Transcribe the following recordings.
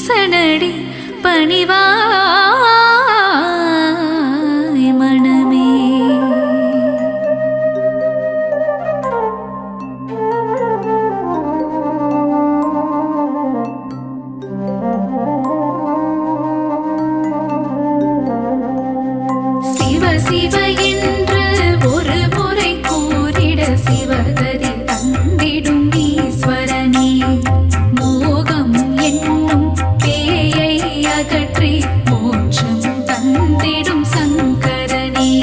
ஈசனடி பணிவாய் மனமே. சிவ சிவ என்று ஒரு முறை கூறிட சிவகதி தந்திடும் ஈஸ்வரனே. மோகம் என்னும் பேயை அகற்றி மோட்சம் தந்திடும் சங்கரனே.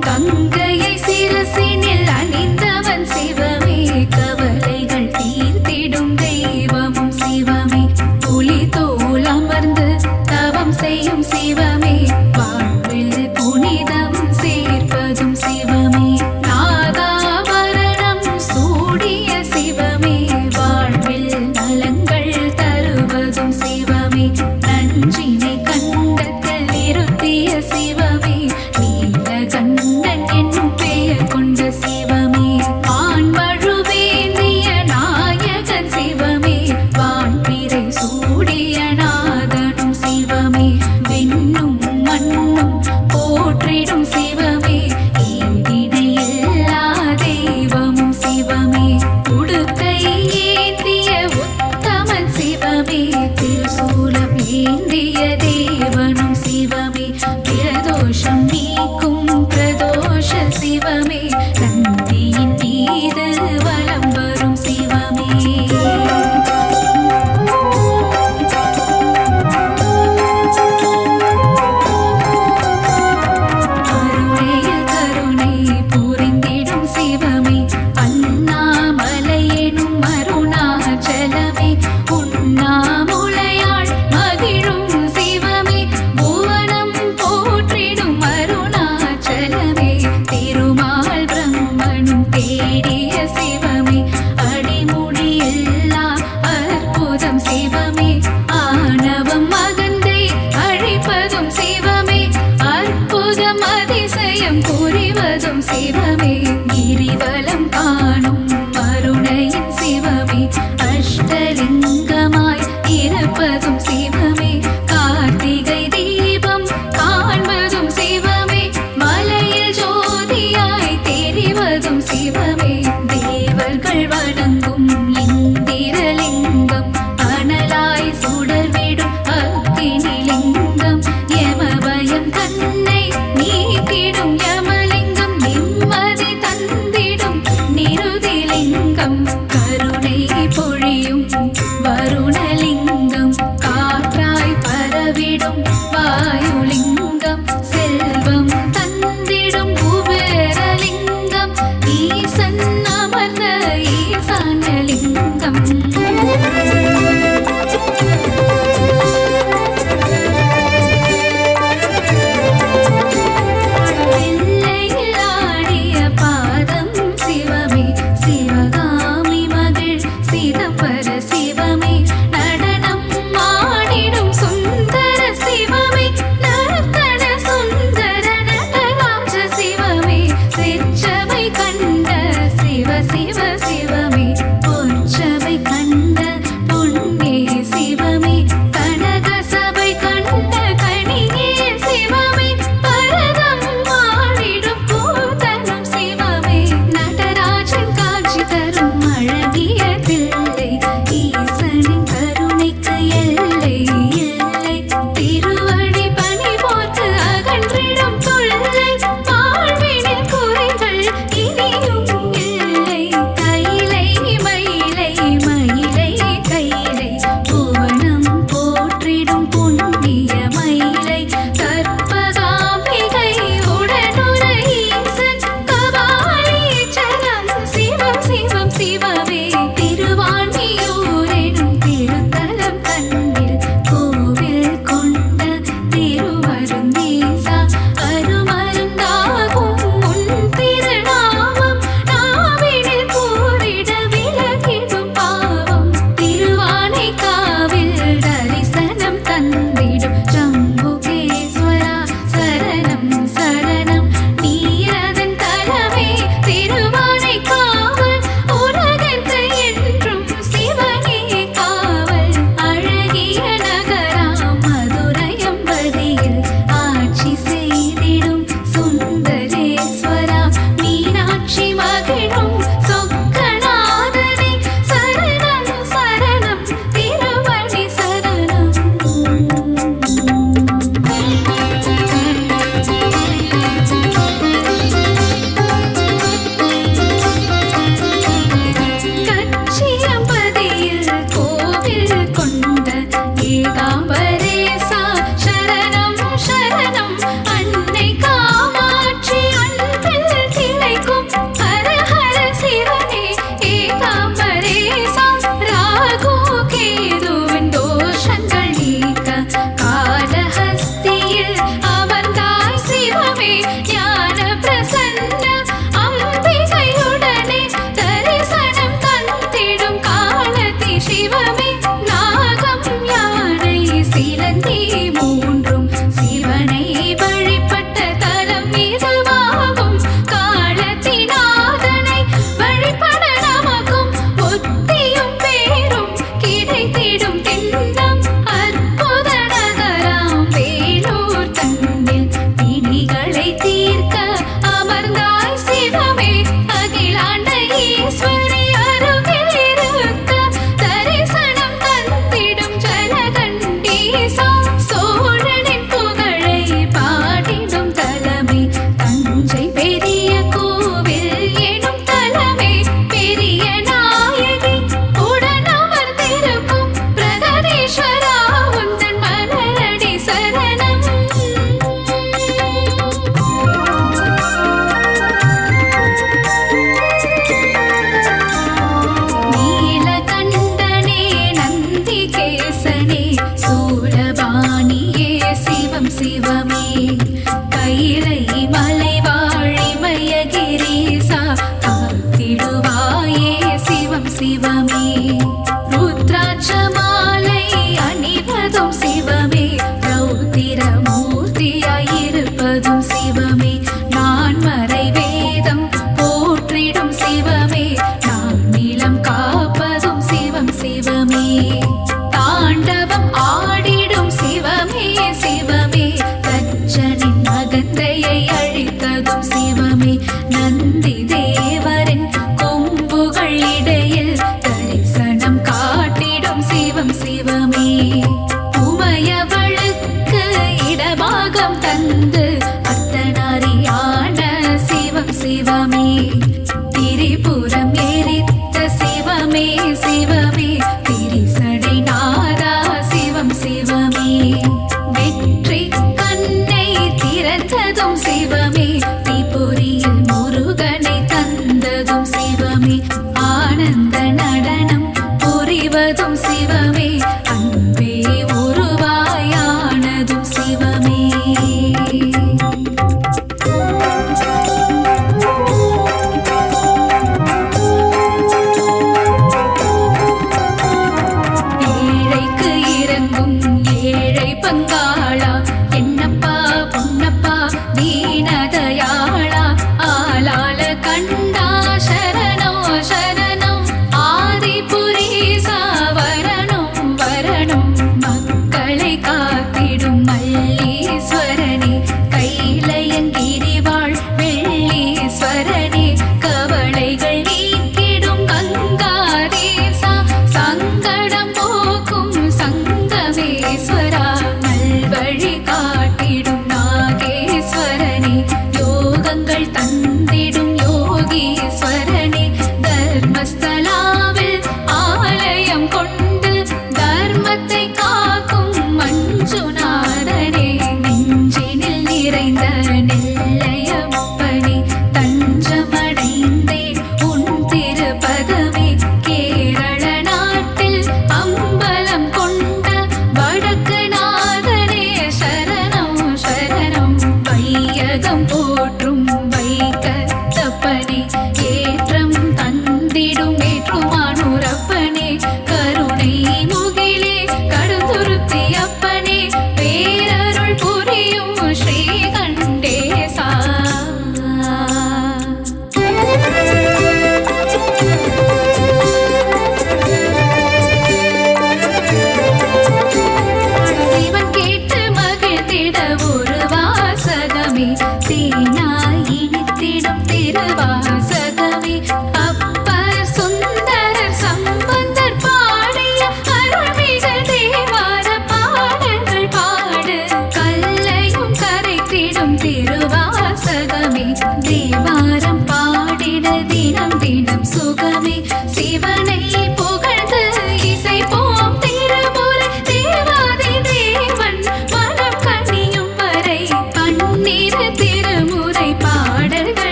கங்கையை சிரசினில் அணிந்தவன் சிவமே. கவலைகள் தீர்த்திடும் தெய்வமும் சிவமே. புலி தோல் அமர்ந்து தவம் செய்யும் சிவமே. வாழ்வில் புனிதம் சேர்ப்பதும் சிவமே. நாகாபரணம் சூடிய சிவமே. வாழ்வில் நலங்கள் தருவதும் சிவமே. நஞ்சினை கண்டத்தில் நிறுத்திய சிவமே. நீலகண்டன் என்னும் பெயர் கொண்ட சிவமே. ஆண்மழுவேந்திய நாயகன் சிவமே. வான்பிறை சூடிய நாதனும் சிவமே. விண்ணும் மண்ணும் போற்றிடும் சிவமே. ஈடினை எல்லா தெய்வமும் சிவமே. உடுக்கை ஏந்திய உத்தமன் சிவமே. திருசூலம் ஏந்திய தேவனும் சிவமே. பிரதோஷம் நீக்கும் பிரதோஷ சிவமே. நந்தியின் மீது வலம் வரும் சிவமே. கருணையில் கருணை புரிந்திடும் சிவமே. அண்ணாமலை எனும் அருணாச்சலமே. உண்ணாமுலையாள் மகிழும் சிவமே. புவனம் போற்றிடும் அருணாச்சலமே. திருமால் பிரம்மனும் தேடிய சிவமே. அடிமுடி எல்லா அற்புதம் சிவமே. ஆணவம் அகந்தை அழிப்பதும் சிவமே. அற்புதம் அதிசயம் புரிவதும் சிவமே. கிரிவலம் காணும் அருணையின் சிவமே. அஷ்டலிங்கமாய்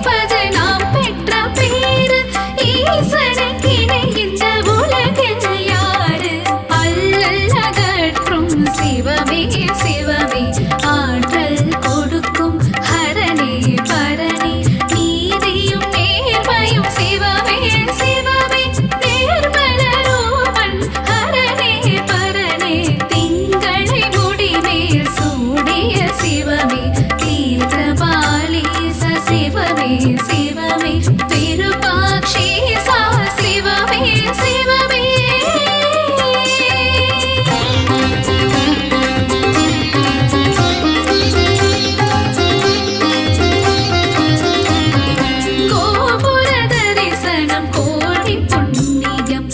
நினைப்பது நாம் பெற்ற பேரு. ஈசனுக்கு இணை இந்த உலகில் யாரு? அல்லல் அகற்றும் சிவமே சிவமே, ஆற்றல் கொடுக்கும் ஹரனே பரனே, நீதியும் நேர்மையும் சிவமே சிவமே, நேர்மல ரூபன் ஹரனே பரனே, திங்களை முடிமேல் சூடிய சிவமே, தீர்த்தபாலீச சிவமே சிவமே, விருபாக்ஷீசா சிவமே சிவமே. கோபுர தரிசனம் கோடி புண்ணியம்,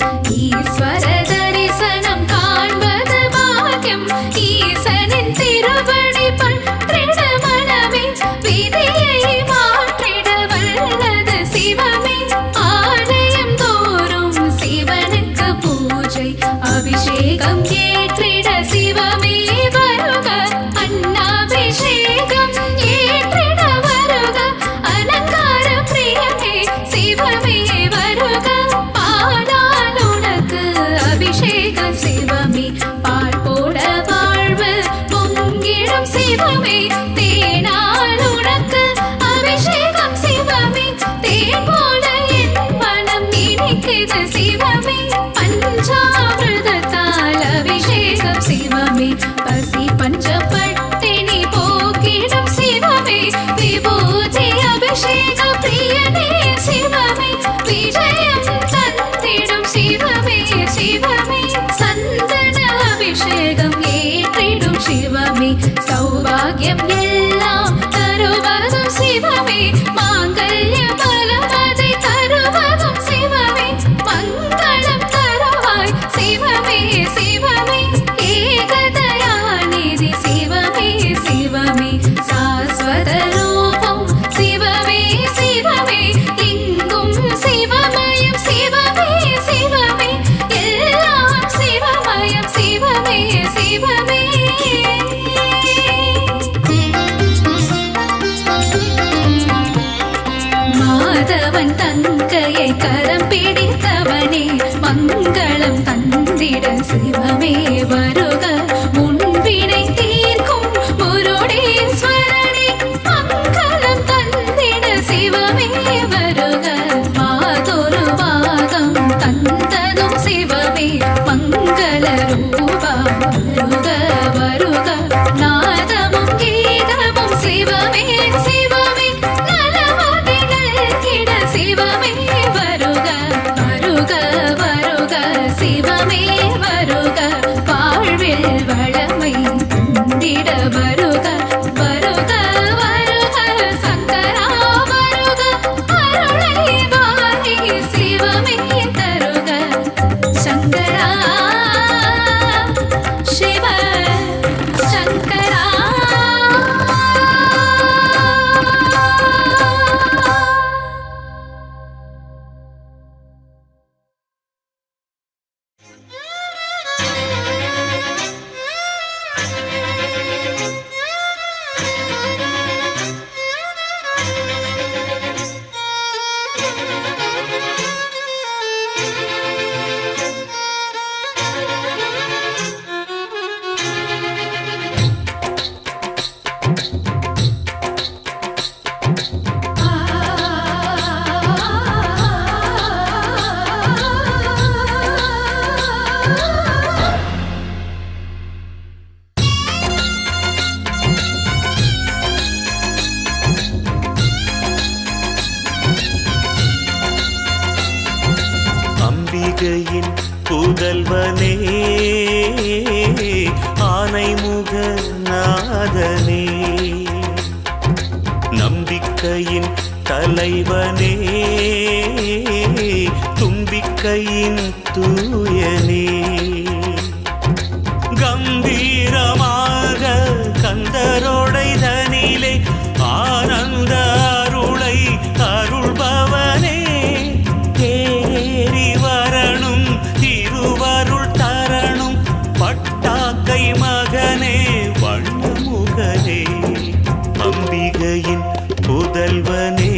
ஈஸ்வர தரிசனம் காண்பது பாக்கியம். ஈசனின் திருவடி பற்றிட மனமே, விதியை மாற்றிட வல்லது சிவமே. ஆலயம் தோறும் சிவனுக்கு பூஜை, அபிஷேகம் ஏற்றிட சிவமே வருக. அன்னாபிஷேகம் ஏற்றிட வருக, அலங்கார பிரியமே சிவமே வருக. பாலால் உனக்கு அபிஷேகம் சிவமே, பால் போட வாழ்வு பொங்கிடும் சிவமே. தேனால் உனக்கு அபிஷேகம் சிவமே, தேன் போல என் மனம் இனிக்குது சிவமே. பஞ்சாமிர்தத்தால் அபிஷேகம் சிவமே, பசி பஞ்சப்பட்டினி போக்கிடும் சிவமே. விபூதி அபிஷேக பிரியனே சிவமே, விஜயம் தந்திடும் சிவமே சிவமே. சந்தன அபிஷேகம் ஏற்றிடும் சிவமே, சௌபாகியம் எல்லாம் தருவதும் சிவமே. மாங்கல்ய பலமதை தருவதும் சிவமே, மங்களம் தருவாய் சிவமே சிவமே. ஏகதயாநிதி சிவமே சிவமே, சாஸ்வத ரூபம் சிவமே சிவமே, இங்கும் சிவமயம் சிவமே சிவமே, எல்லாம் சிவமயம் சிவமே சிவமே. மாதவன் தங்கையை கரம் பிடித்தவனே, மங்களம் தந்திட சிவமே வருக. முன்பினை தீர்க்கும் முருடேஸ்வரனே, மங்களம் தந்திட சிவமே வருக. மாதொரு பாகம் தந்ததும் சிவமே, மங்கள ரூபா வருக வருக. நாதமும் கீதமும் சிவமே சிவமே, நலமதிகள் கிட சிவமே வருக வருக வருக சிவமே வருக. வாழ்வில் வளமை தந்திட வருக வருக வருக. சங்கரா வருக, அருளை வாரி சிவமே தருக. சங்கரா சிவ சங்கரா. அம்பிகையின் புதல்வனே, ஆனைமுக நாதனே, நம்பிக்கையின் தலைவனே, தும்பிக்கையின் தூயனே. கம்பீரமாக கந்தரோடை தனிலே ஆனந்த அருளை அருள்பவனே, தேறி வரணும் திருவருள் தரணும் பட்டாக்கை மகனே வண்ணமுகனே. அம்பிகையின் புதல்வனே,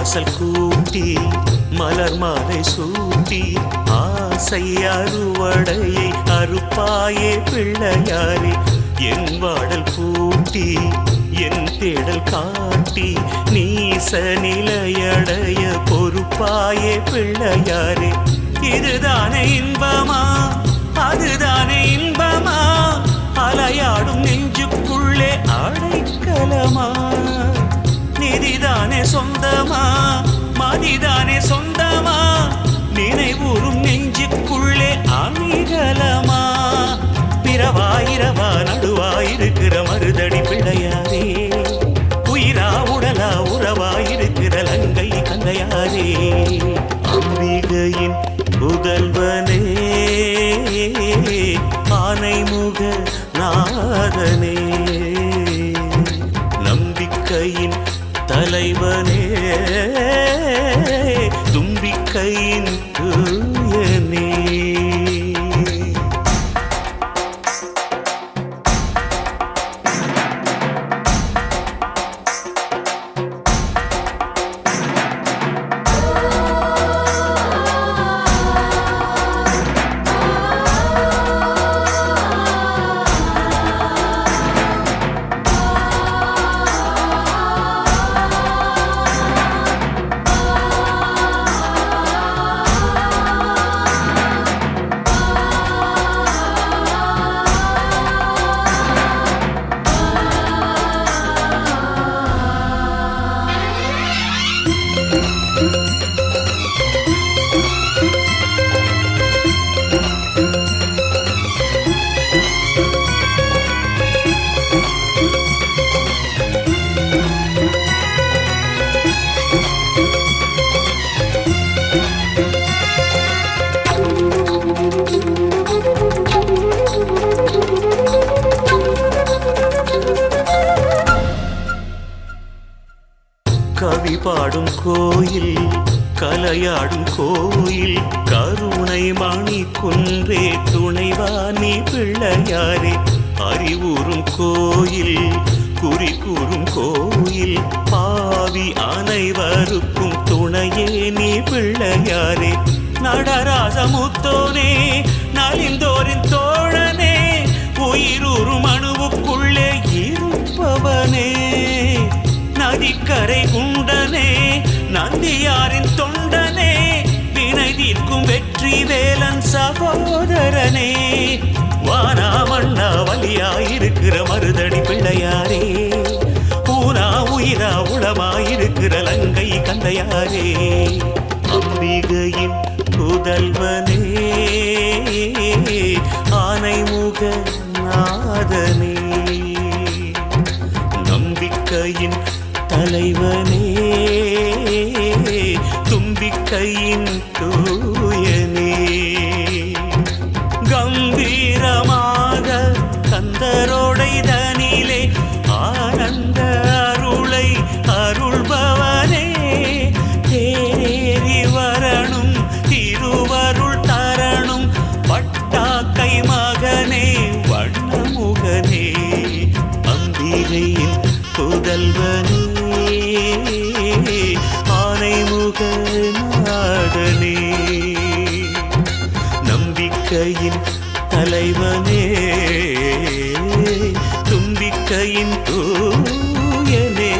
வாசல் கூட்டி மலர் மாலை சூட்டி ஆசை அறுவடையை அறுப்பாயே பிள்ளையாரே என் வாடல் பூட்டி என் தேடல் காட்டி நீச நிலையடைய பொறுப்பாயே பிள்ளையாரே இதுதானே இன்பமா அதுதானே இன்பமா அலையாடும் நெஞ்சுக்குள்ளே அடைக்கலமா நிதிதானே சொந்தமா மதிதானே சொந்தமா நினைவூறும் நெஞ்சுக்குள்ளே அணிகலமா பிறவாயிரவா நடுவாயிருக்கிற மருதடி பிள்ளையாரே உயிரா உடலா உறவாயிருக்கிற லங்கை கந்தையாரே அம்பிகையின் புதல்வனே ஆனைமுக நாதனே நம்பிக்கையின் தலைவனே தும்பிக்கையின் தூயனே கவி பாடும் கோயில் கலையாடும் கோயில் கருணை மணி குன்றே துணைவாணி பிள்ளையாரே அறிவுறும் கோயில் குறி கூறும் கோயில் பாவி அனைவருக்கும் துணையே நீ பிள்ளையாரே நடராசமுத்தோனே நலிந்தோரின் தோழனே உயிரூறும் அணுவுக்குள்ளே இருப்பவனே நதிக்கரை குண்டனே நந்தியாரின் தொண்டனே வினை தீர்க்கும் வெற்றி வேலன் சகோதரனே வானா மண்ணா வலியாயிருக்கிற மருதடி பிள்ளையாரே ஊனா உயிரா உளமாயிருக்கிற லங்கை கந்தையாரே அம்பிகையின் புதல்வனே ஆனைமுக நாதனே நம்பிக்கையின் தலைவனே தும்பிக்கையின் தூயனே கம்பீரமாக கந்தரோடை தனிலே ஆனந்த அருளை அருள்பவனே தேரேறி வரணும் திருவருள் தரணும் பட்டாக்கை மகனே வண்ணமுகனே அம்பிகையின் புதல்வனே ஆனைமுக நாதனே நம்பிக்கையின் தலைவனே தும்பிக்கையின் தூயனே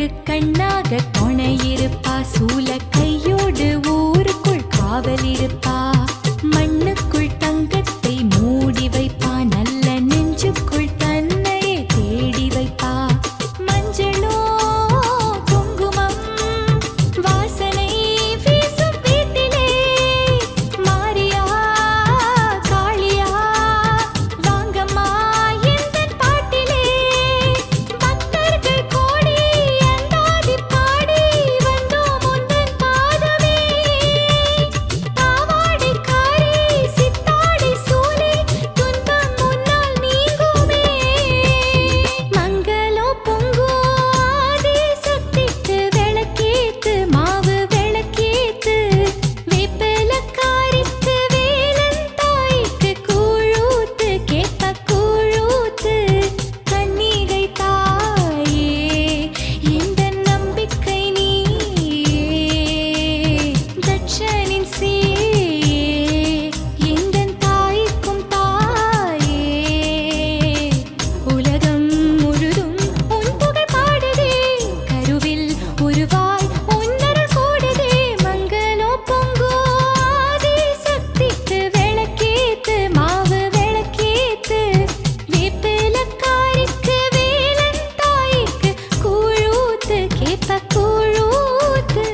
கண்ணுக்கு கண்ணாக துணையிருப்பா, சூல கையோடு ஊருக்குள் காவல் இருப்பா, மண்ணுக்குள் தங்கத்தை மூடி வைப்பா, நல்ல நெஞ்சுக்குள் தன்னையே தேடி வைப்பா, மஞ்சளோ குங்குமம் வாசனை வீசும் வீட்டிலே, மாரியா காளியா வாங்கம்மா எந்தன் பாட்டிலே, பக்தர்கள் கோடி அந்தாதி பாடி வந்தோம் உந்தன் பாதமே, பாவாடைக்காரி சித்தாடை சூலே துன்பம் முன்னால் நீங்குமே, மங்களம் பொங்கும் ஆதி சக்திக்கு விளக்கேத்து, மாவு விளக்கேத்து, வேப்பிலக்காரிக்கு வேலன் தாய்க்கு கூழூத்து, கேப்ப கூழூத்து, கன்னிகை தாயே இந்த நம்பிக்கை நீயே, தட்சனின் சீயே எந்தன் தாய்க்கும் தாயே, உலகம் முழுதும் உன் புகழ் பாடுதே, கருவில் உருவாய் உன்னருள் கூடுதே, மங்களம் பொங்கும் ஆதி சக்திக்கு விளக்கேத்து, மாவு விளக்கேத்து, வேப்பிலக்காரிக்கு வேலன் தாய்க்கு கூழூத்து, கேப்ப கூழூத்து.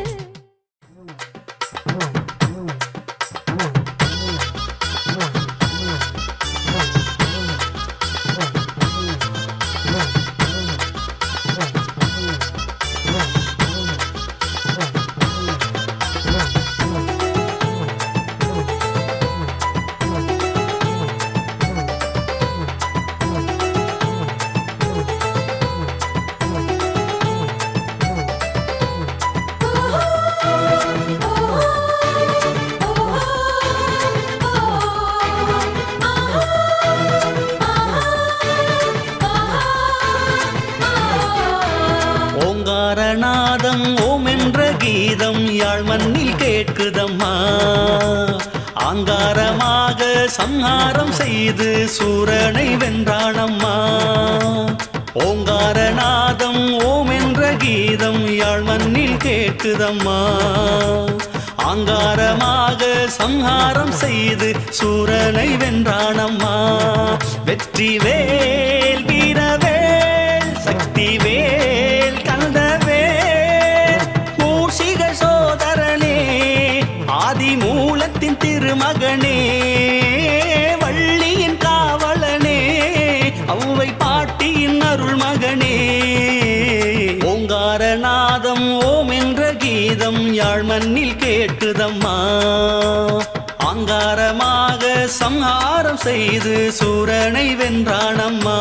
ஓங்காரநாதம் ஓம் என்ற கீதம் யாழ் மண்ணில் கேட்குதம்மா, ஆங்காரமாக சம்ஹாரம் செய்து சூரனை வென்றானம்மா. ஓங்காரநாதம் ஓம் என்ற கீதம் யாழ் மண்ணில் கேட்குதம்மா, ஆங்காரமாக சம்ஹாரம் செய்து சூரனை வென்றானம்மா. வெற்றி வேல் வீரவேல் சக்தி வேல் கந்தவேல் மூஷிக சோதரனே ஆதிமூலத்தின் திருமகனே, வள்ளியின் காவலனே அவ்வை பாட்டியின் அருள் மகனே. ஓங்காரநாதம் ஓம் என்ற கீதம் யாழ் மண்ணில் கேட்குதம்மா, ஆங்காரமாக சம்ஹாரம் செய்து சூரனை வென்றானம்மா.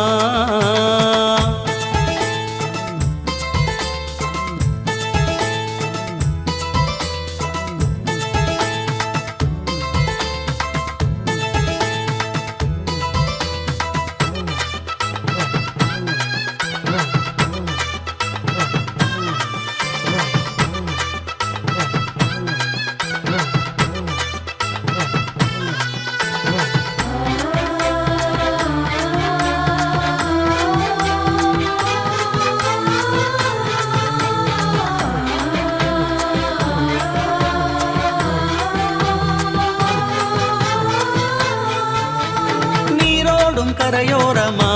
கரையோரமா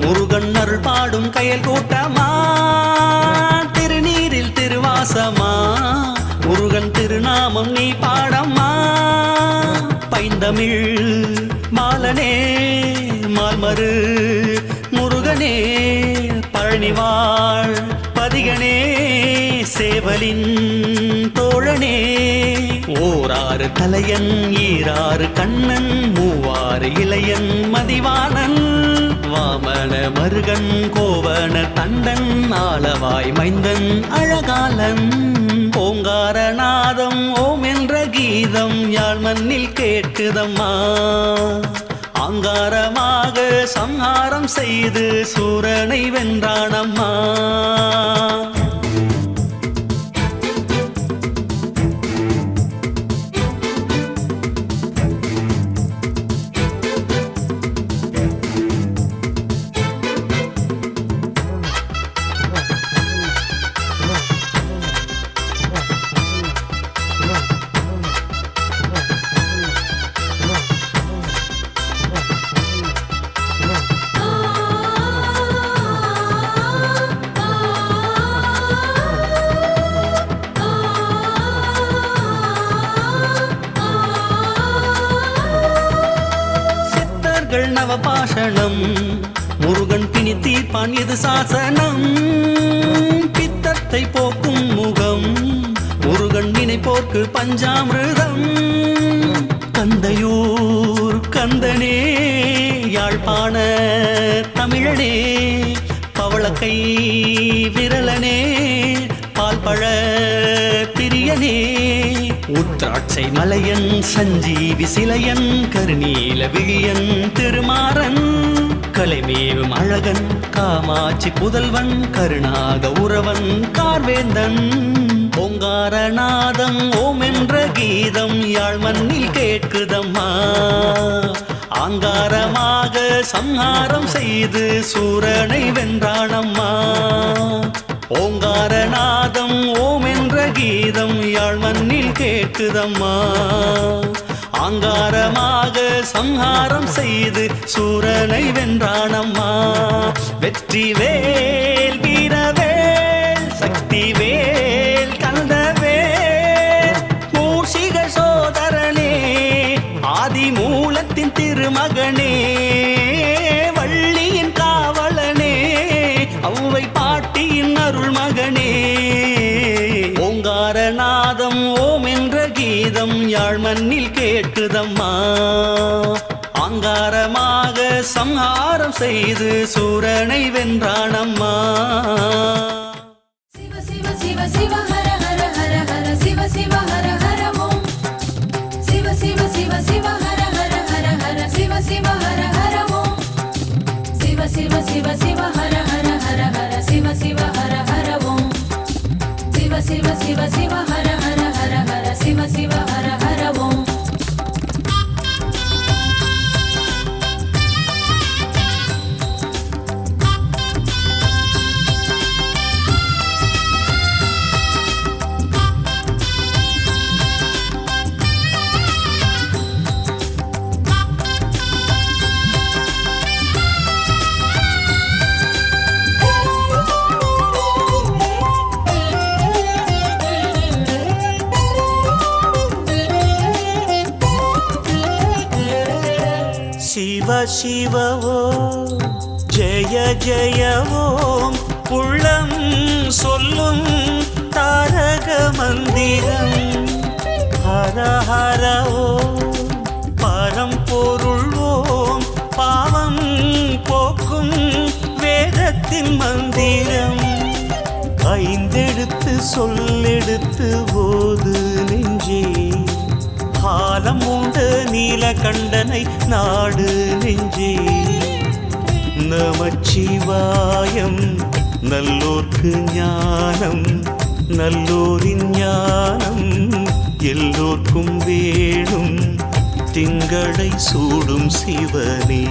முருகன் அருள் பாடும் கயல் கூட்டமா, திருநீரில் திருவாசமா முருகன் திருநாமம் நீ பாடம்மா. பைந்தமிழ் மாலனே மால்மரு முருகனே பழனிவாழ் பதிகனே சேவலின் தோழனே. ஓராறு தலையன் ஈராறு கண்ணன் மூவாறு இளையன் மதிவானன் வாமன மருகன் கோவன தண்டன் ஆளவாய் மைந்தன் அழகாலன். ஓங்காரநாதம் ஓம் என்ற கீதம் யாழ் மண்ணில் கேட்குதம்மா, ஆங்காரமாக சம்ஹாரம் செய்து சூரனை வென்றானம்மா. தேவர்கள் நவபாஷணம் முருகன் பிணி தீர்ப்பான் இது சாசனம் பித்தத்தை போக்கும் முகம் முருகன் நினைப்போர்க்கு பஞ்சாமிர்தம் கந்தையூர் கந்தனே யாழ்ப்பாண தமிழனே பவளக்கை விரலனே பால்பழ பிரியனே உத்ராட்சை மலையன் சஞ்சீவி சிலையன் கருநீல விழியன் திருமாறன் கலைமேவும் அழகன் காமாட்சி புதல்வன் கருணாக உறவன் கார்வேந்தன் ஓங்காரநாதம் ஓம் என்ற கீதம் யாழ் மண்ணில் கேட்குதம்மா ஆங்காரமாக சம்ஹாரம் செய்து சூரனை வென்றானம்மா ஓங்காரநாதம் ஓம் என்ற கீதம் யாழ் மண்ணில் கேட்குதம்மா ஆங்காரமாக சம்ஹாரம் செய்து சூரனை வென்றானம்மா வெற்றி வேல் வீரவேல் சக்தி வேல் கந்தவேல் மூஷிக சோதரனே ஆதி மூலத்தின் திருமகனே வள்ளியின் காவலனே அவ்வை பாட்டியின் அருள் மகனே ஓங்காரநாதம் ஓம் என்ற கீதம் யாழ் மண்ணில் கேட்குதம்மா ஆங்காரமாக சம்ஹாரம் செய்து சூரனை வென்றானம்மா சிவ சிவ சிவ சிவ ஹர ஹர ஹர ஹர சிவ சிவ ஹர ஹர ஓம் சிவ சிவ சிவ சிவ ஹர ஹர ஹர ஹர சிவ சிவ ஹர ஹர ஓம் சிவ சிவ சிவ சிவ ஹர ஹர ஹர ஹர சிவ சிவ ஹர ஹர ஓம் சிவ சிவ சிவ சிவ ஹர ஹர ஹர ஹர சிவ சிவ ஹர ஹர ஓம் சிவ சிவ ஓம் ஜெய ஜெய ஓம் உள்ளம் சொல்லும் தாரக மந்திரம் ஹர ஹர ஓம் பரம்பொருள் ஓம் பாவம் போக்கும் வேதத்தின் மந்திரம் ஐந்தெழுத்து சொல்லெடுத்து ஓது நெஞ்சே காலம் உண்டு நீலகண்டனை நாடு நெஞ்சே நமச்சிவாயம் நல்லோர்க்கு ஞானம் நல்லோரின் ஞானம் எல்லோர்க்கும் வேணும் திங்களை சூடும் சிவனே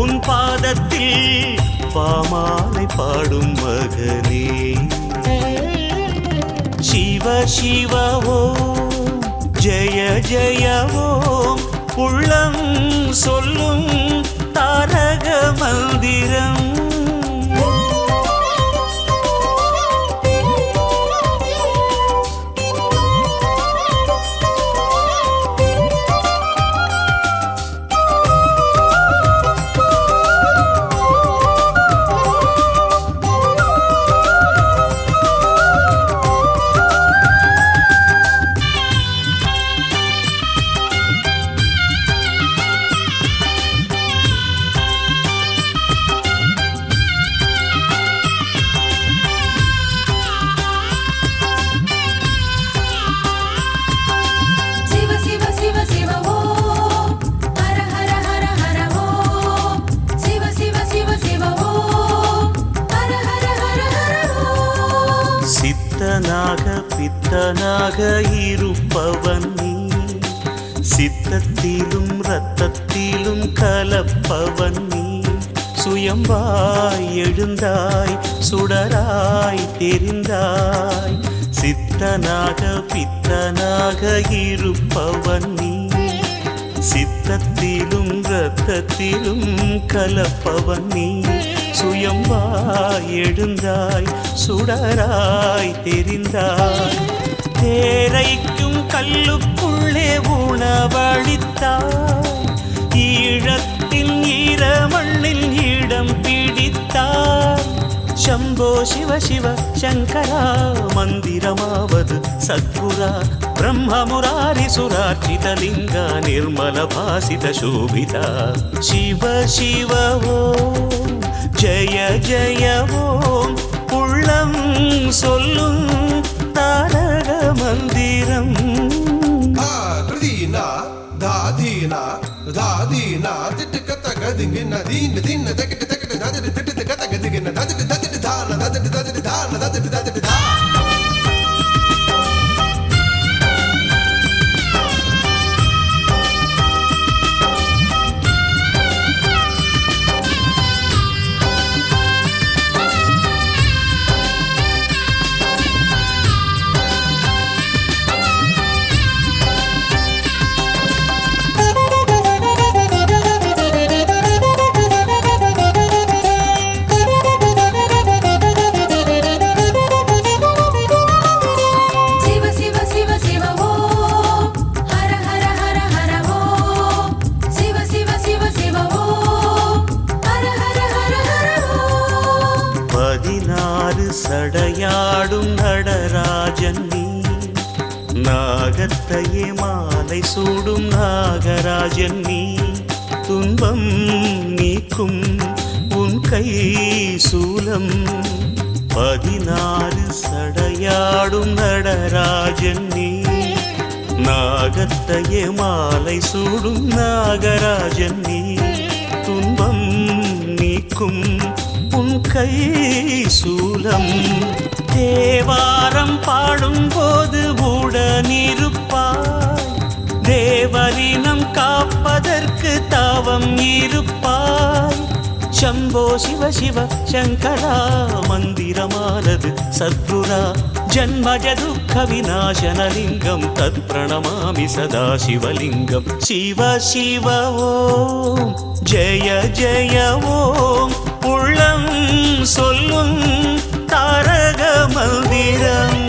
உன் பாதத்தில் பாமாலை பாடும் மகனே சிவ சிவ ஓம் ஜெய ஜெய ஓம் உள்ளம் சொல்லும் தாரக மந்திரம் பித்தனாக இருப்பவன் நீ சித்தத்திலும் இரத்தத்திலும் கலப்பவன் நீ சுயம்பாய் எழுந்தாய் சுடராய் தெரிந்தாய் சித்தனாக பித்தனாக இருப்பவன் நீ சித்தத்திலும் இரத்தத்திலும் கலப்பவன் நீ சுயம்பாய் எழுந்தாய் சுடராய் தெரிந்தாய் தேரைக்கும் கல்லுக்குள்ளே உணவளித்தாய் ஈழத்தின் ಶಂಭೋ ಶಿವ ಶಿವ ಶಂಕರ ಮಂದಿರಮಾವದು ಸದ್ಗುರ ಬ್ರಹ್ಮ ಮುರಾರಿ ಸುರಾರ್ಚಿತ ಲಿಂಗ ನಿರ್ಮಲ ಭಾಸಿತ ಶೋಭಿತ ಶಿವ ಶಿವ ಓಂ ஜய ஜய ஓம் உள்ளம் சொல்லும் தாரக மந்திரம் கிருதீனா தாதீனா தாதீனா திட்டுக்க தகதிங்கின தீன தீன தக்கிட்டு தக்கிட்டு ததிட்டு திட்டு கத்த கதிங்கின ததிட்டு ததிட்டு தான ததிட்டு ததிட்டு தான ததிட்டு ததிட்டு தா சடையாடும் நடராஜன் நீ நாகத்தையே மாலை சூடும் நாகராஜன் நீ துன்பம் நீக்கும் உன் கை சூலம் 16 சடையாடும் நடராஜன் நீ நாகத்தையே மாலை சூடும் நாகராஜன் நீ துன்பம் நீக்கும் உன் கை சூலம் தேவாரம் பாடும்போது உடனிருப்பாய் தேவரினம் காப்பதற்கு தாவம் இருப்பாய் ಶಂಭೋ ಶಿವ ಶಿವ ಶಂಕರ ಮಂದಿರಮಾನದು ಸದ್ಗುರ ಜನ್ಮಜ ದುಃಖ ವಿನಾಶನಲಿಂಗಂ ತತ್ ಪ್ರಣಮಾಮಿ ಸದಾ ಶಿವಲಿಂಗಂ ಶಿವ ಶಿವ ಓಂ ಜಯ ಜಯ ಓಂ உள்ளம் சொல்லும் தாரக மந்திரம்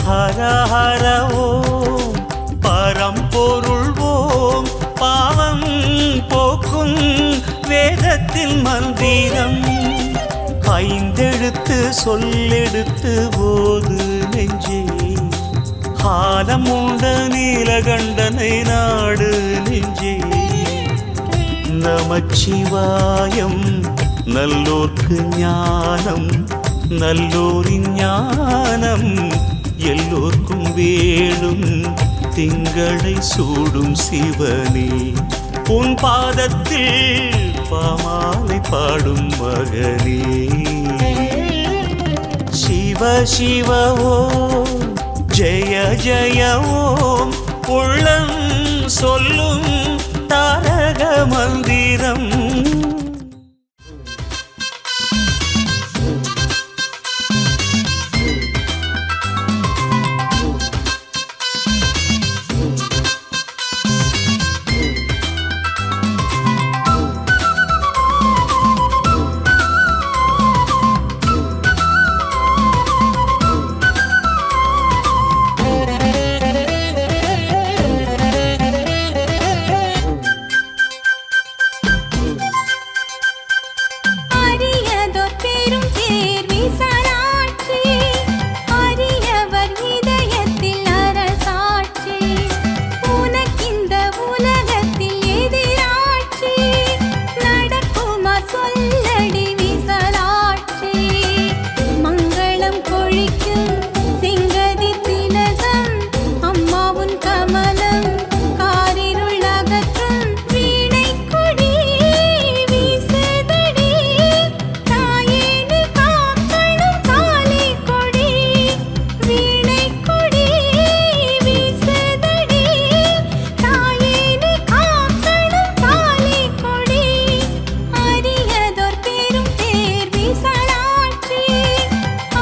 ஹர ஹர ஓம் பரம்பொருள் ஓம் பாவம் போக்கும் வேதத்தில் மந்திரம் 5 எழுத்து சொல்லெடுத்து போது நெஞ்சே காலம் உண்ட நீலகண்டனை நாடு நெஞ்சே நமச்சிவாயம் நல்லோர்க்கு ஞானம் நல்லோரின் ஞானம் எல்லோர்க்கும் வேணும் திங்களை சூடும் சிவனே உன் பாதத்தில் பாமாலை பாடும் மகனே சிவ சிவ ஓம் ஜெய ஜெய ஓம் உள்ளம் சொல்லும் தாரக மந்திரம்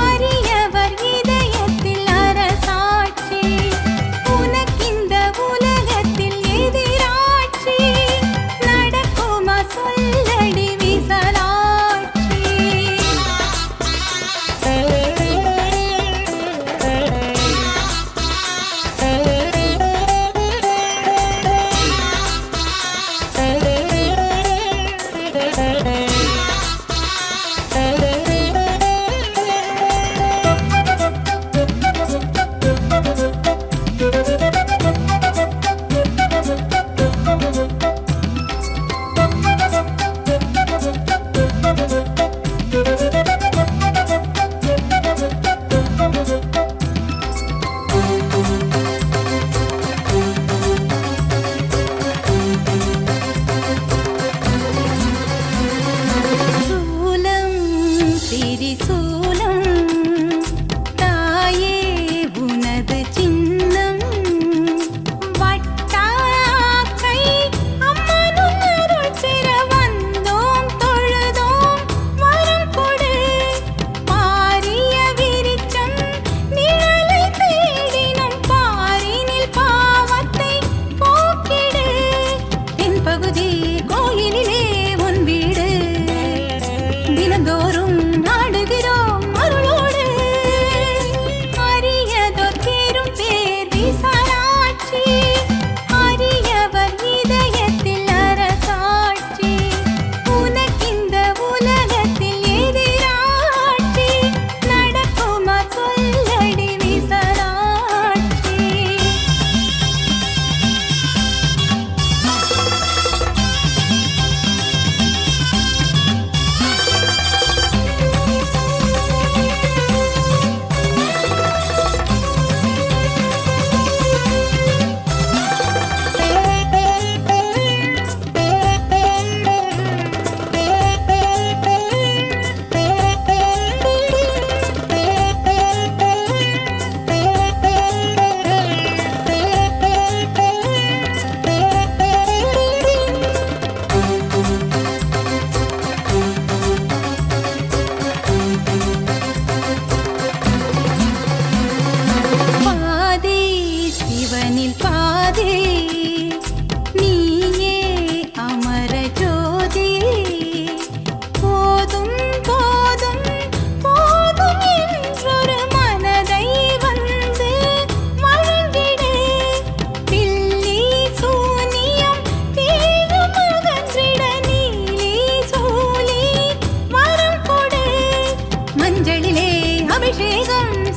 அரியவர்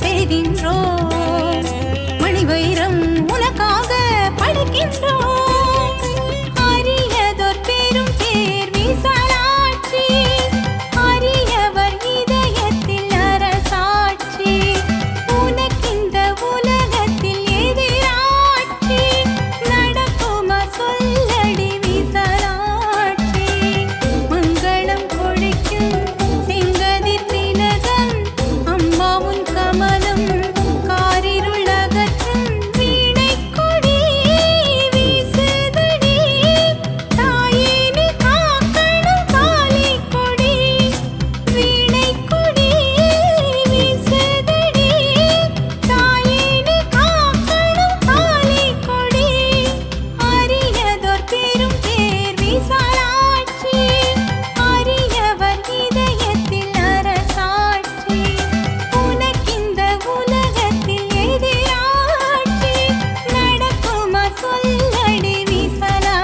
செய்கின்றோம் மணி வைரம் உனக்காக படைக்கின்றோம் அரியதோர் பெரும் பேர் விசாலாட்சி அரியவர் இதயத்தில் அரசாட்சி உனக்கிந்த உலகத்தில் எதிராட்சி நடக்குமா சொல்லடி விசாலாட்சி மங்களம் கொழிக்கும் செங்கதிர் திலகம் அம்மா உன் கமலம் காரிருள் அகற்றும் வீணை கொடி வீசுதடி தாயே நீ காக்கணும் காளி கொடி வீணை கொடி வீசுதடி தாயே நீ காக்கணும் காளி கொடி அரியதோர் பெரும் பேர் விசாலாட்சி அரியவர் இதயத்தில் அரசாட்சி உனக்கிந்த உலகத்தில் எதிராட்சி நடக்குமா சொல்லடி விசாலாட்சி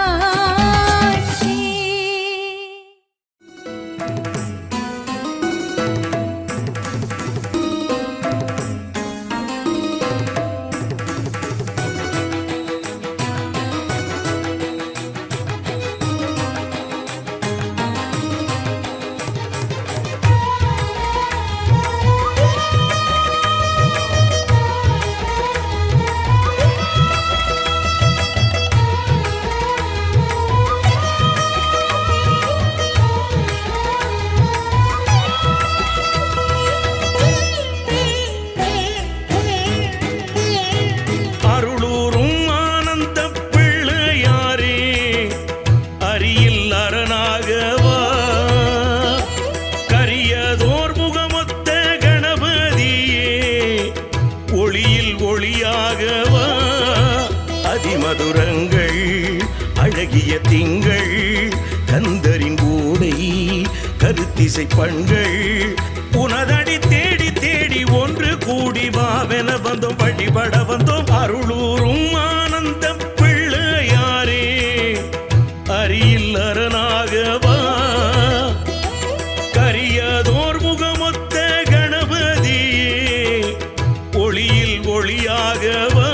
அருளூரும் ஆனந்த பிள்ளையாரே அரியில் அரணாகவா கரியதோர் முகமொத்த கணபதியே ஒளியில் ஒளியாகவா அதிமதுரங்கள் அழகிய திங்கள் கந்தரின் கூடை கருத்திசை பண்கள் உனதடி தேடி தேடி ஒன்று கூடி வாவென வந்தோம் வழிபட வந்தோம் அருளூரும் ஆனந்த பிள்ளையாரே அரியில் அரணாகவா கரியதோர் முகமொத்த கணபதியே ஒளியில் ஒளியாகவா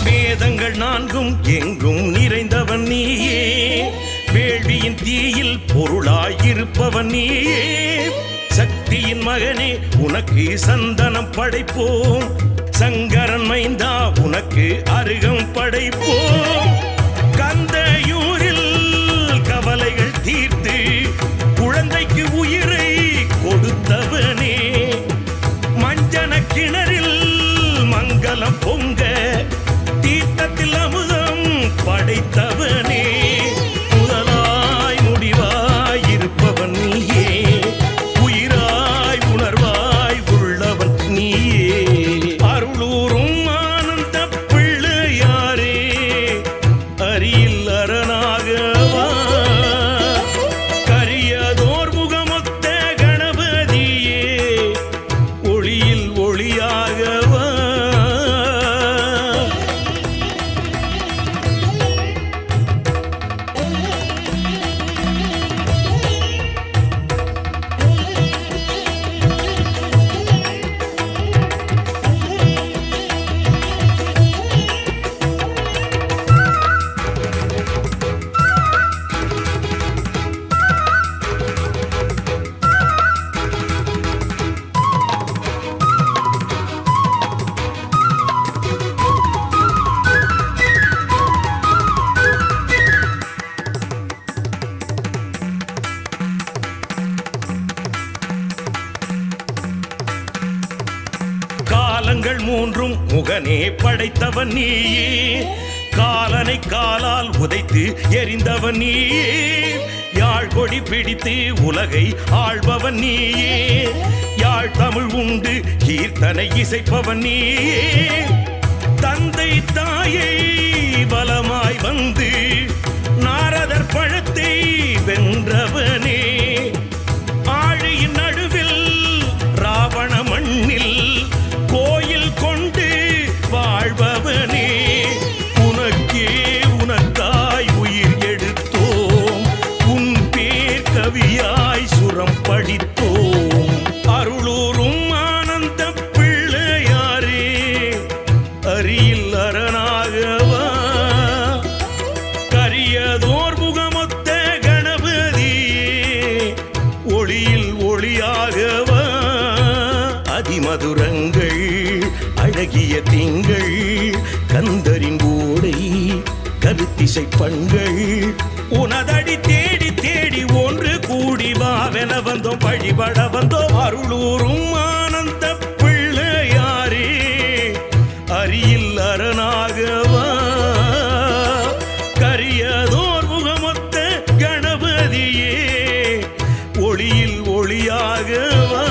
வேதங்கள் நான்கும் எங்கும் நிறைந்தவன் நீயே வேள்வியின் தீயில் பொருளாயிருப்பவன் நீயே சக்தியின் மகனே உனக்கு சந்தனம் படைப்போம் சங்கரன் மைந்தா உனக்கு அருகம் படைப்போம் கந்தையூரில் கவலைகள் தீர்த்து குழந்தைக்கு உயிரை கொடுத்தவனே மஞ்சன கிணறில் மங்களம் பொங்க தீர்த்தத்தில் அமுதம் படைத்தவனே முதலாய் முடிவாய் இருப்பவன் நீயே உயிராய் உணர்வாய் உள்ளவன் நீயே அருளூரும் ஆனந்த பிள்ளையாரே அரியில் அரணாகவா கரியதோர் முகமொத்த கணபதியே ஒளியில் ஒளியாகவா காலங்கள் மூன்றும் முகனே படைத்தவன் நீயே காலனை காலால் உதைத்து எரிந்தவன் நீயே யாழ் கொடி பிடித்து உலகை ஆள்பவன் நீயே யாழ் வாழ்த்தமிழ் உண்டு கீர்த்தனை இசைப்பவன் நீ தந்தை தாயை பலமாய் வந்து நாரதர் பழத்தை வென்றவனே ஆழியின் நடுவில் ராவண மண்ணில் கோயில் கொண்டு வாழ்பவனே உனக்கே உனக்காய் உயிர் எடுத்தோம் உன் பேர் கவியாய் சுரம் படித்தோம் அருளூரும் ஆனந்த பிள்ளையாரே அரியில் அரணாகவா கரியதோர் முகமொத்த கணபதியே ஒளியில் ஒளியாகவா அதிமதுரங்கள் அழகிய திங்கள் கந்தரின் ஓடை கருத்திசை பண்கள் உனதடி தேடி தேடி ஒன்று கூடி வாவென வந்தோம் வழிபட வந்தோம் அருளூரும் ஆனந்த பிள்ளையாரே அரியில் அரணாகவா கரியதோர் முகமொத்த கணபதியே ஒளியில் ஒளியாகவா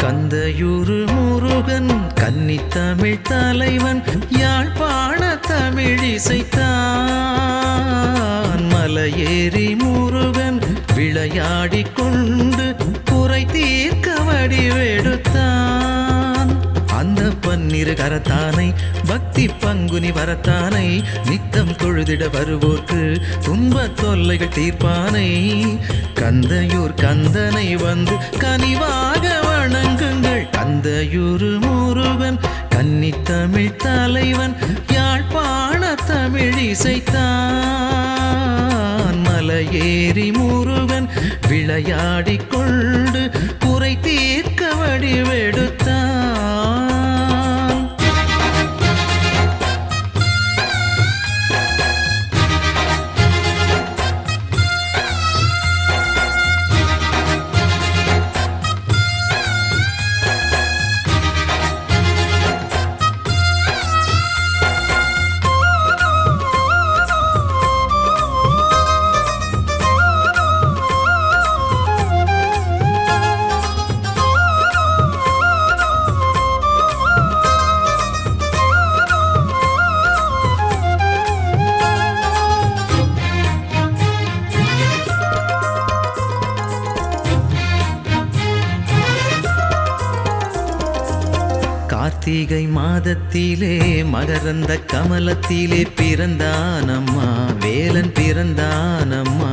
கந்தையூரு முருகன் கன்னித்தமிழ் தலைவன் யாழ்ப்பாண தமிழ் இசைத்தான் மலையேறி முருகன் விளையாடிக் கொண்டு குறை தீர்க்க வடிவெடுத்தான் அந்த பன்னிரு கரத்தானை பக்தி பங்குனி வரத்தானை நித்தம் தொழுதிட வருவோர்க்கு துன்பத் தொல்லைகள் தீர்ப்பானை கந்தையூர் கந்தனை வந்து கனிவாக வணங்குங்கள் கந்தையூரு முருகன் கன்னித்தமிழ் தலைவன் யாழ்ப்பாண தமிழ் இசைத்தான் மலையேறி முருகன் விளையாடிக் கொண்டு குறை தீர்க்க வடிவெடுத்தான் கார்த்திகை மாதத்திலே மகரந்த கமலத்திலே பிறந்தானம்மா வேலன் பிறந்தானம்மா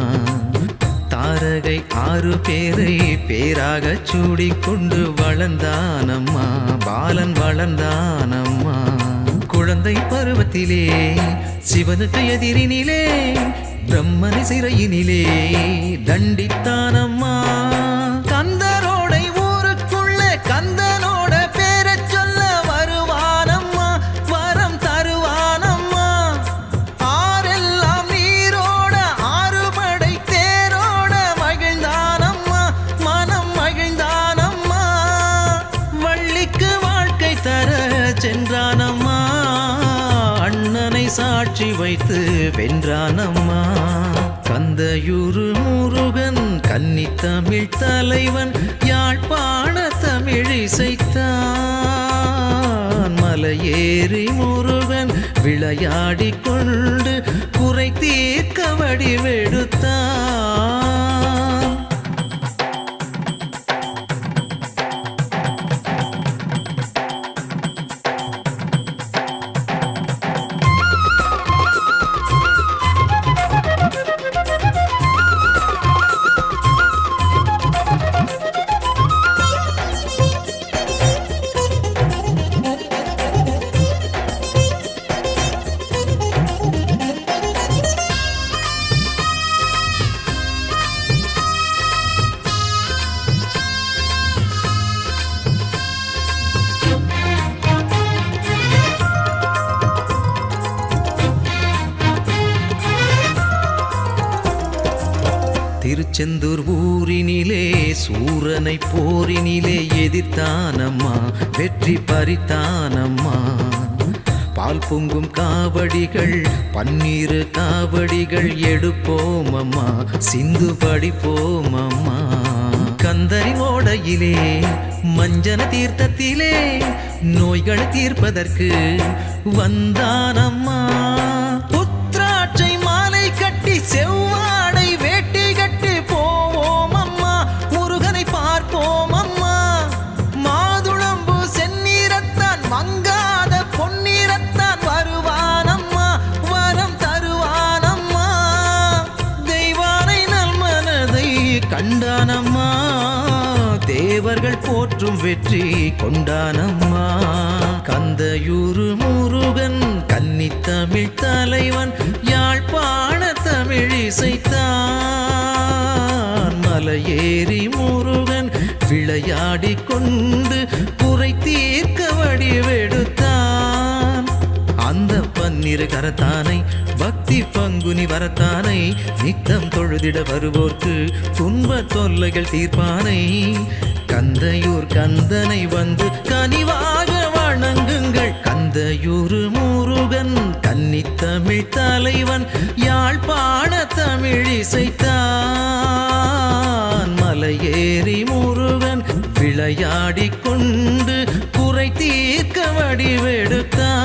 தாரகை 6 பேரை பேராக சூடிக்கொண்டு வளர்ந்தானம்மா பாலன் வளர்ந்தானம்மா குழந்தை பருவத்திலே சிவனுக்கு எதிரினிலே பிரம்மனை சிறையினிலே தண்டித்தானம்மா கந்தரோடை ஊருக்குள்ள கந்தனோட பேரச் சொல்ல வருவானம்மா வரம் தருவானம்மா ஆரெல்லாம் நீரோட 6 படை தேரோட மகிழ்ந்தானம்மா மனம் மகிழ்ந்தானம்மா வள்ளிக்கு வாழ்க்கை தர சென்றானம்மா அண்ணனை சாட்சி வைத்து வென்றானம்மா கந்தையூரு முருகன் கன்னித்தமிழ் தலைவன் யாழ்ப்பாண தமிழ் இசைத்தான் மலையேறி முருகன் விளையாடிக் கொண்டு குறை தீர்க்க வடிவெடுத்தான் திருச்செந்தூர் ஊரினிலே சூரனை போரினிலே எதிர்த்தானம்மா வெற்றி பறித்தானம்மா. பால் பொங்கும் காவடிகள் பன்னீர் காவடிகள் எடுப்போம் அம்மா சிந்து படிப்போம் அம்மா. கந்தரின் ஓடையிலே மஞ்சன தீர்த்தத்திலே நோய்களை தீர்ப்பதற்கு வந்தானம்மா. புத்ராட்சை மாலை கட்டி செவ்வாடை வேட்டி கட்டி போவோம் அம்மா முருகனை பார்ப்போம் அம்மா. மாதுளம்பு செந்நீரத்தான் மங்காத பொன்னீரத்தான் வருவானம்மா வரம் தருவானம்மா. தெய்வானை நல்மனதை கண்டானம்மா தேவர்கள் போற்றும் வெற்றி கொண்டானம்மா. கந்தையூரு முருகன் கன்னித்தமிழ் தலைவன் யாழ்ப்பாண தமிழ் இசைத்தான். மலையேறி முருகன் விளையாடி கொண்டு குறை தீர்க்க வடிவெடுத்தான். அந்த பன்னிரு கரத்தானை பக்தி பங்குனி வரத்தானை நித்தம் தொழுதிட வருவோர்க்கு துன்ப தொல்லைகள் தீர்ப்பானை. கந்தையூர் கந்தனை வந்து கனிவாக வணங்குங்கள். கந்தையூர் முருகன் கன்னித்தமிழ் தலைவன் யாழ்ப்பாண தமிழ் இசைத்தான். மலையேறி முருகன் விளையாடி கொண்டு குறை தீர்க்க வடிவெடுத்தான்.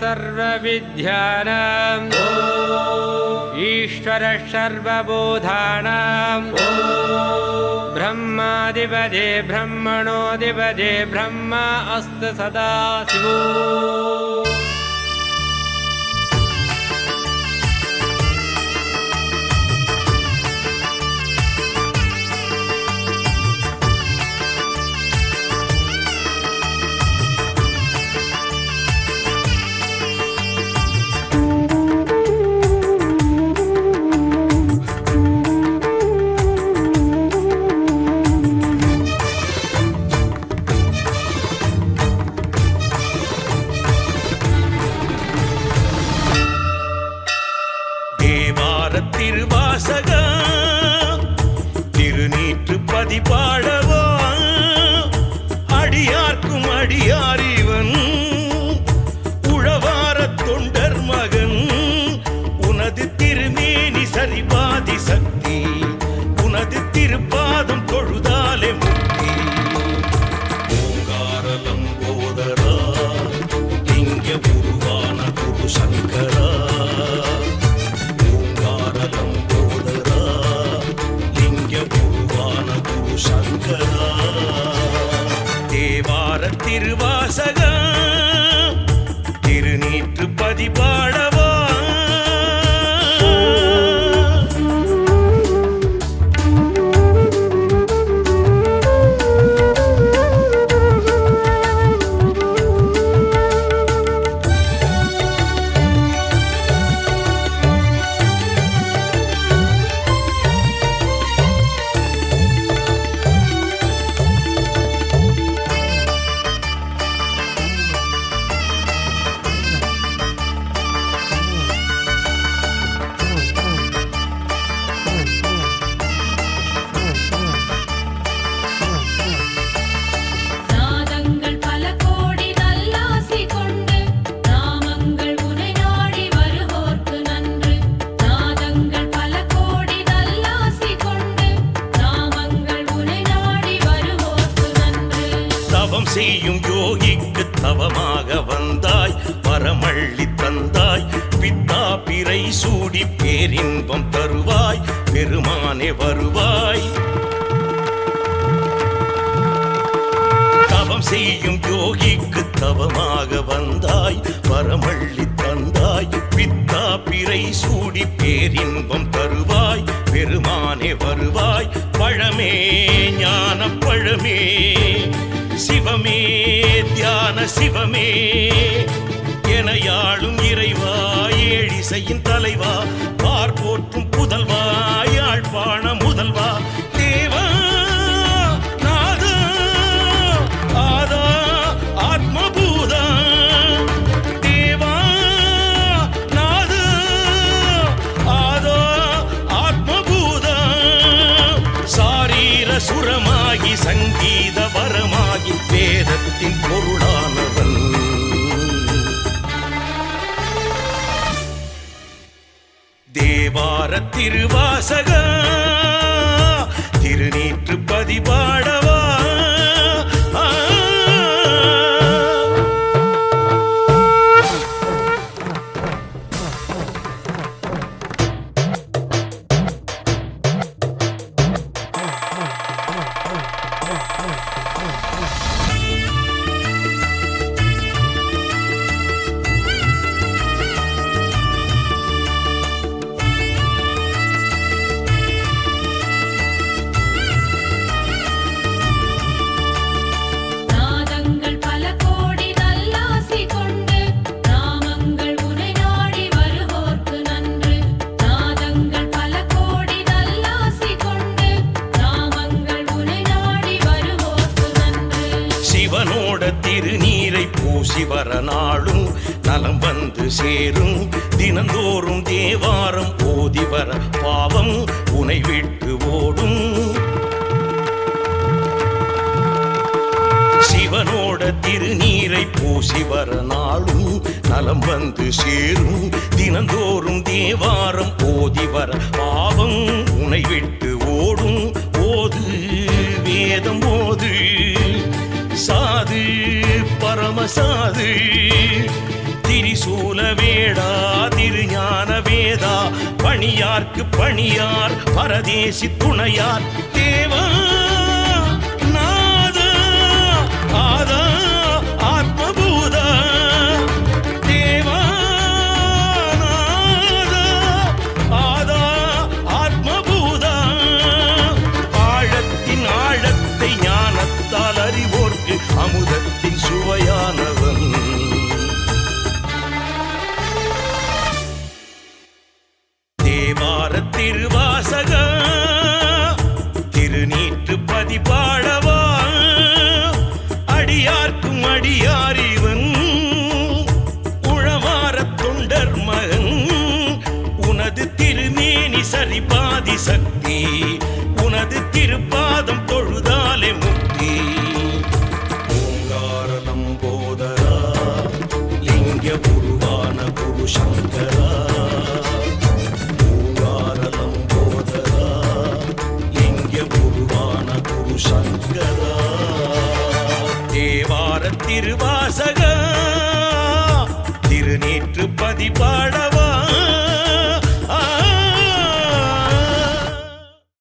सर्वविद्यानां ईश्वरः सर्वबोधानां ब्रह्माधिपते ब्रह्मणोऽधिपते ब्रह्मा अस्तु सदा शिवो। திருவாசகம் திருநீற்றுப்பதி பாடவா அடியார்க்கும் அடியாரிவன் உழவார தொண்டர் மகன் உனது திருமேனி சரிபாதி சக்தி உனது திருப்பாதம் தொழுதாலே முக்தி ஓங்காரலம் போதரா இங்க உருவான குரு சங்கரா தேவார திருவாசகம் திருநீற்றுப்பதி பாடவா செய்யும் யோகிக்கு தவமாக வந்தாய் வரமள்ளி தந்தாய் பித்தா பிறை சூடி பேரின்பம் தருவாய் பெருமானே வருவாய் தவம் செய்யும் யோகிக்கு தவமாக வந்தாய் வரமள்ளி தந்தாய் பித்தா பிறை சூடி பேரின்பம் தருவாய் பெருமானே வருவாய் பழமே ஞான பழமே சிவமே தியான சிவமே எனையாளும் இறைவா ஏழிசையின் தலைவா பார்ப்போற்றும் புதல்வா யாழ்ப்பாண முதல்வா தேவா நாதா ஆதா ஆத்மபூதா தேவா நாதா ஆதா ஆத்மபூதா சாரீர சுரமாகி சங்கீத வரமாகி வேதத்தின் பொருளானவன் தேவார திருவாசகம் திருநீற்றுப்பதி பாடவா திருநீரை பூசி வர நாளும் நலம் வந்து சேரும் தினந்தோறும் தேவாரம் ஓதி வர பாவம் உனை விட்டு ஓடும் சிவனோட திருநீரை பூசி வர நாளும் நலம் வந்து சேரும் தினந்தோறும் தேவாரம் ஓதி வர பாவம் உனை விட்டு ஓடும் ஓது வேதம் ஓது சாது பரமசாது திரிசூ வேடா திருஞான வேதா பணியார்க்கு பணியார் பரதேசி துணையார் தேவா நாதா ஆதா ஆத்மபூதா தேவா நாதா ஆதா ஆத்மபூதா ஆழத்தின் ஆழத்தை ஞானத்தால் அறிவோர்க்கு அமுதத்தின் சுவையானவன் தேவார திருவாசக திருநீற்று பதிபாடவா அடியார்க்கும் அடியாரிவன் உழவார தொண்டர் மகன் உனது திருமேனி சரிபாதி சக்தி உனது திருப்பாதம் தொழுதாலே முக்தி ஓங்கார லம்போதரா லிங்க உருவான குரு சங்கரா ஓங்கார லம்போதரா லிங்க உருவான குரு சங்கரா தேவார திருவா